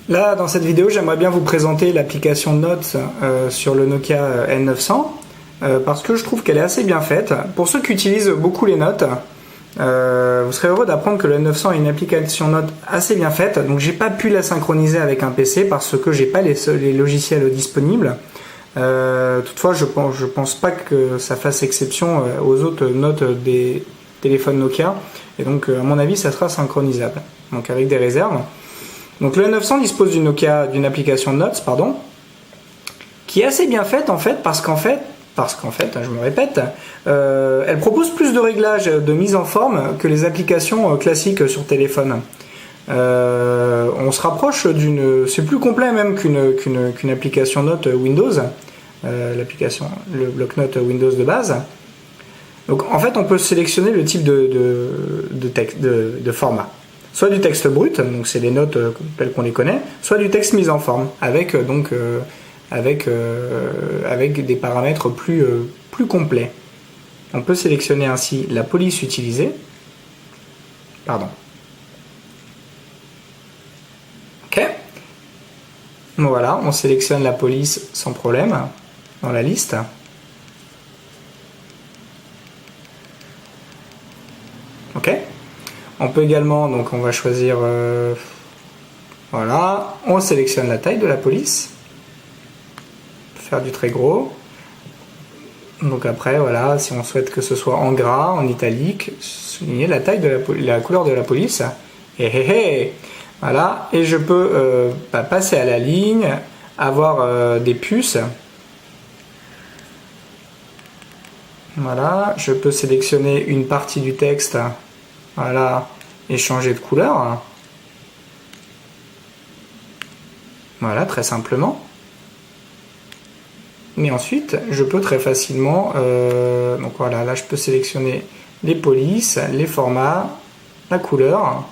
Là, dans cette vidéo, j'aimerais bien vous présenter l'application Notes sur le Nokia N900 parce que je trouve qu'elle est assez bien faite. Pour ceux qui utilisent beaucoup les notes, vous serez heureux d'apprendre que le N900 est une application Notes assez bien faite. Donc, j'ai pas pu la synchroniser avec un PC parce que j'ai pas les logiciels disponibles. Toutefois, je pense pas que ça fasse exception aux autres notes des téléphones Nokia. Et donc, à mon avis, ça sera synchronisable. Donc, avec des réserves. Donc le N900 dispose d'une application Notes, qui est assez bien faite parce qu'en fait, je me répète, elle propose plus de réglages de mise en forme que les applications classiques sur téléphone. On se rapproche c'est plus complet même qu'une application Notes Windows, le bloc-notes Windows de base. Donc en fait, on peut sélectionner le type de format. Soit du texte brut, donc c'est les notes telles qu'on les connaît, soit du texte mis en forme, avec des paramètres plus complets. On peut sélectionner ainsi la police utilisée. Ok. Voilà, on sélectionne la police sans problème dans la liste. Ok. On peut également, donc on va choisir, voilà, on sélectionne la taille de la police, faire du très gros. Donc après, voilà, si on souhaite que ce soit en gras, en italique, souligner la taille de la couleur de la police. Voilà, et je peux passer à la ligne, avoir des puces. Voilà, je peux sélectionner une partie du texte. Voilà, et changer de couleur. Voilà, très simplement. Mais ensuite, je peux très facilement, donc voilà, là je peux sélectionner les polices, les formats, la couleur.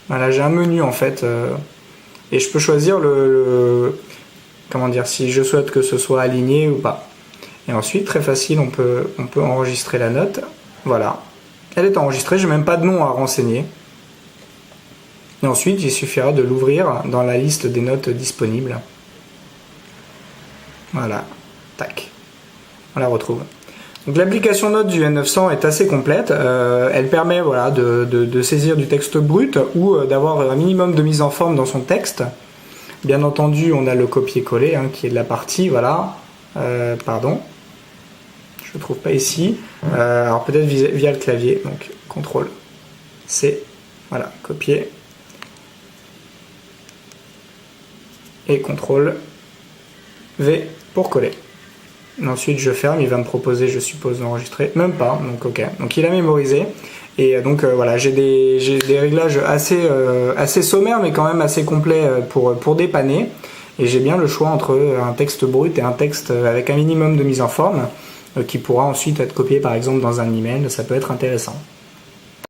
Voilà, j'ai un menu en fait, et je peux choisir comment dire, si je souhaite que ce soit aligné ou pas. Et ensuite, très facile, on peut enregistrer la note. Voilà. Elle est enregistrée, je n'ai même pas de nom à renseigner. Et ensuite, il suffira de l'ouvrir dans la liste des notes disponibles. Voilà, tac, on la retrouve. Donc l'application Notes du N900 est assez complète. Elle permet de saisir du texte brut ou d'avoir un minimum de mise en forme dans son texte. Bien entendu, on a le copier-coller qui est de la partie, voilà. Je ne trouve pas ici. Alors peut-être via le clavier. Donc CTRL C. Voilà, copier. Et CTRL V pour coller. Ensuite je ferme. Il va me proposer, je suppose, d'enregistrer. Même pas. Donc ok. Donc il a mémorisé. Et donc voilà, j'ai des réglages assez sommaires, mais quand même assez complets pour dépanner. Et j'ai bien le choix entre un texte brut et un texte avec un minimum de mise en forme, qui pourra ensuite être copié par exemple dans un email, ça peut être intéressant.